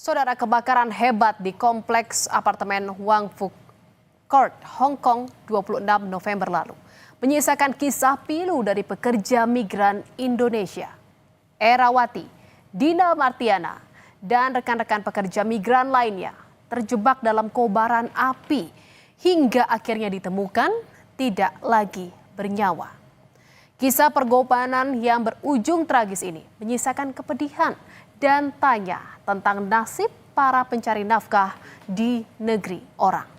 Saudara, kebakaran hebat di kompleks apartemen Wang Fuk Court, Hong Kong 26 November lalu menyisakan kisah pilu dari pekerja migran Indonesia. Erawati, Dina Martiana, dan rekan-rekan pekerja migran lainnya terjebak dalam kobaran api hingga akhirnya ditemukan tidak lagi bernyawa. Kisah pergobanan yang berujung tragis ini menyisakan kepedihan dan tanya tentang nasib para pencari nafkah di negeri orang.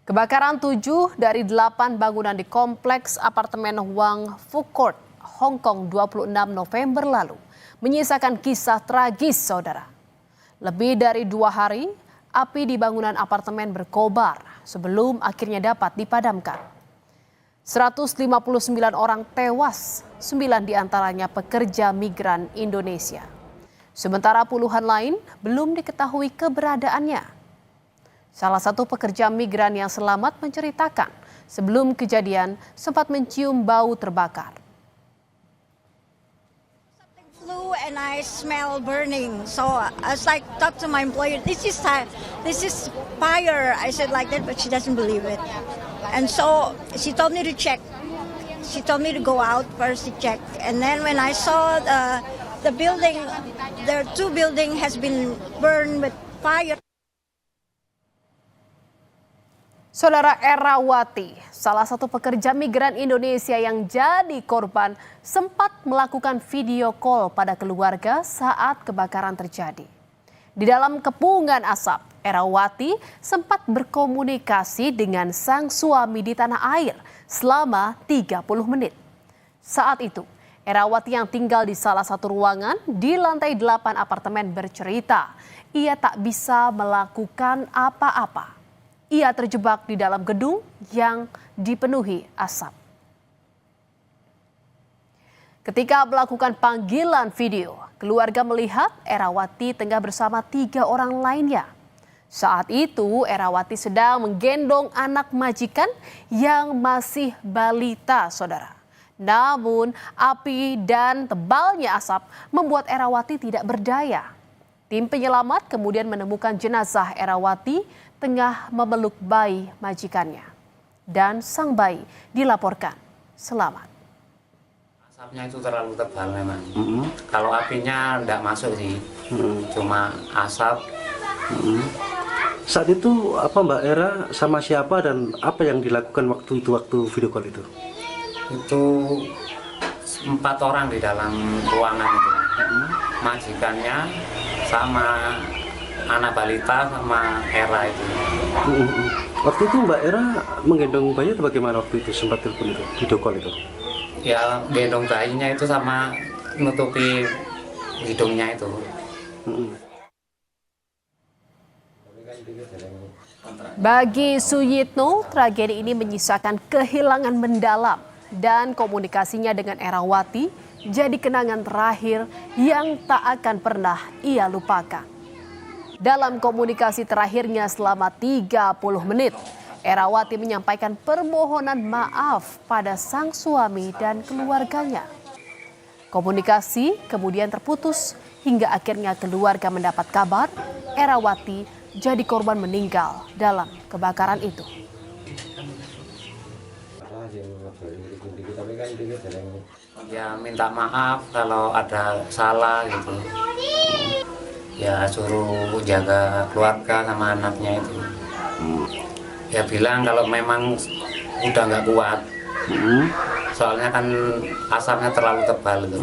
Kebakaran 7 dari 8 bangunan di kompleks apartemen Wang Fuk Court, Hong Kong 26 November lalu menyisakan kisah tragis, saudara. Lebih dari 2 hari, api di bangunan apartemen berkobar sebelum akhirnya dapat dipadamkan. 159 orang tewas, 9 diantaranya pekerja migran Indonesia. Sementara puluhan lain belum diketahui keberadaannya. Salah satu pekerja migran yang selamat menceritakan sebelum kejadian sempat mencium bau terbakar. Flu and I smell burning, so I was like talk to my employer. This is fire. I said like that, but she doesn't believe it. And so she told me to check. She told me to go out first to check. And then when I saw the building, the 2 building has been burned with fire. Saudara, Erawati, salah satu pekerja migran Indonesia yang jadi korban, sempat melakukan video call pada keluarga saat kebakaran terjadi. Di dalam kepungan asap, Erawati sempat berkomunikasi dengan sang suami di tanah air selama 30 menit. Saat itu, Erawati yang tinggal di salah satu ruangan di lantai 8 apartemen bercerita, ia tak bisa melakukan apa-apa. Ia terjebak di dalam gedung yang dipenuhi asap. Ketika melakukan panggilan video, keluarga melihat Erawati tengah bersama 3 orang lainnya. Saat itu Erawati sedang menggendong anak majikan yang masih balita, saudara. Namun api dan tebalnya asap membuat Erawati tidak berdaya. Tim penyelamat kemudian menemukan jenazah Erawati tengah memeluk bayi majikannya. Dan sang bayi dilaporkan selamat. Asapnya itu terlalu tebal memang. Kalau apinya enggak masuk sih, cuma asap. Saat itu apa Mbak Era sama siapa dan apa yang dilakukan waktu video call itu? Itu 4 orang di dalam ruangan itu. Majikannya sama anak balita sama Era itu. Waktu itu Mbak Era menggendong bayi atau bagaimana waktu itu sempat telepon itu, video call itu? Ya gendong bayinya itu sama nutupi hidungnya itu. Bagi Suyitno, tragedi ini menyisakan kehilangan mendalam dan komunikasinya dengan Erawati jadi kenangan terakhir yang tak akan pernah ia lupakan. Dalam komunikasi terakhirnya selama 30 menit, Erawati menyampaikan permohonan maaf pada sang suami dan keluarganya. Komunikasi kemudian terputus hingga akhirnya keluarga mendapat kabar Erawati jadi korban meninggal dalam kebakaran itu. Ya minta maaf kalau ada salah gitu. Ya suruh jaga keluarga sama anaknya itu. Ya bilang kalau memang udah nggak kuat. Soalnya kan asapnya terlalu tebal gitu.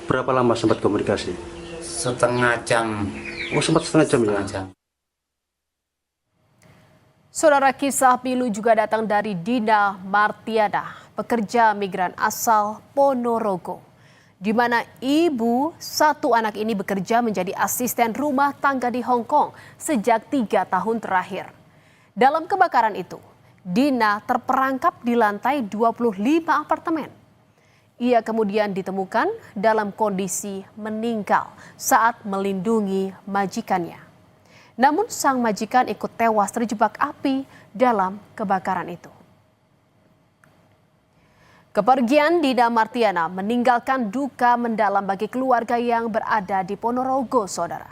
Berapa lama sempat komunikasi? Setengah jam. Oh, sempat setengah jam ya? Setengah jam. Saudara, kisah pilu juga datang dari Dina Martiana, pekerja migran asal Ponorogo, di mana ibu 1 anak ini bekerja menjadi asisten rumah tangga di Hong Kong sejak 3 tahun terakhir. Dalam kebakaran itu, Dina terperangkap di lantai 25 apartemen. Ia kemudian ditemukan dalam kondisi meninggal saat melindungi majikannya. Namun sang majikan ikut tewas terjebak api dalam kebakaran itu. Kepergian Dina Martiana meninggalkan duka mendalam bagi keluarga yang berada di Ponorogo, saudara.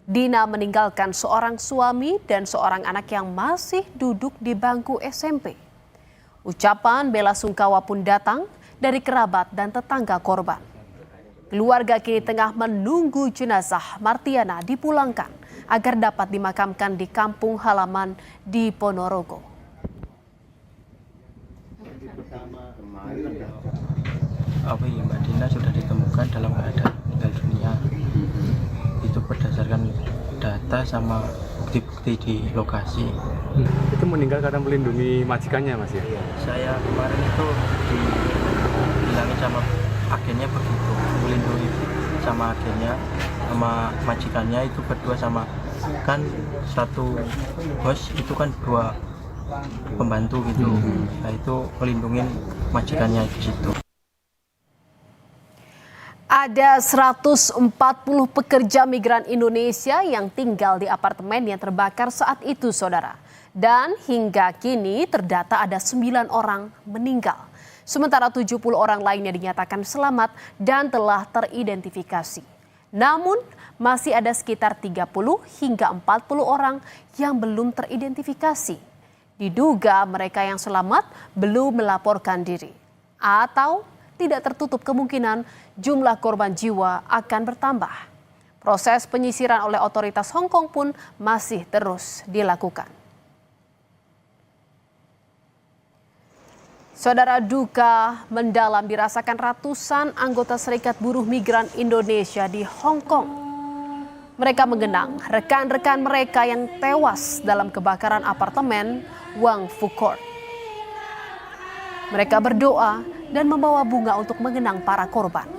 Dina meninggalkan seorang suami dan seorang anak yang masih duduk di bangku SMP. Ucapan bela sungkawa pun datang dari kerabat dan tetangga korban. Keluarga kini tengah menunggu jenazah Martiana dipulangkan agar dapat dimakamkan di kampung halaman di Ponorogo. Mbak Dina sudah ditemukan dalam keadaan meninggal dunia. Itu berdasarkan data sama bukti-bukti di lokasi. Itu meninggal karena melindungi majikannya, Mas ya? Saya kemarin itu dibilangin sama agennya begitu, melindungi sama agennya, sama majikannya itu berdua, sama kan satu bos itu kan dua pembantu gitu. Nah itu melindungi majikannya di situ. Ada 140 pekerja migran Indonesia yang tinggal di apartemen yang terbakar saat itu, saudara. Dan hingga kini terdata ada 9 orang meninggal. Sementara 70 orang lainnya dinyatakan selamat dan telah teridentifikasi. Namun masih ada sekitar 30 hingga 40 orang yang belum teridentifikasi. Diduga mereka yang selamat belum melaporkan diri. Atau tidak tertutup kemungkinan jumlah korban jiwa akan bertambah. Proses penyisiran oleh otoritas Hong Kong pun masih terus dilakukan. Saudara, duka mendalam dirasakan ratusan anggota Serikat Buruh Migran Indonesia di Hong Kong. Mereka mengenang rekan-rekan mereka yang tewas dalam kebakaran apartemen Wang Fu Court. Mereka berdoa dan membawa bunga untuk mengenang para korban.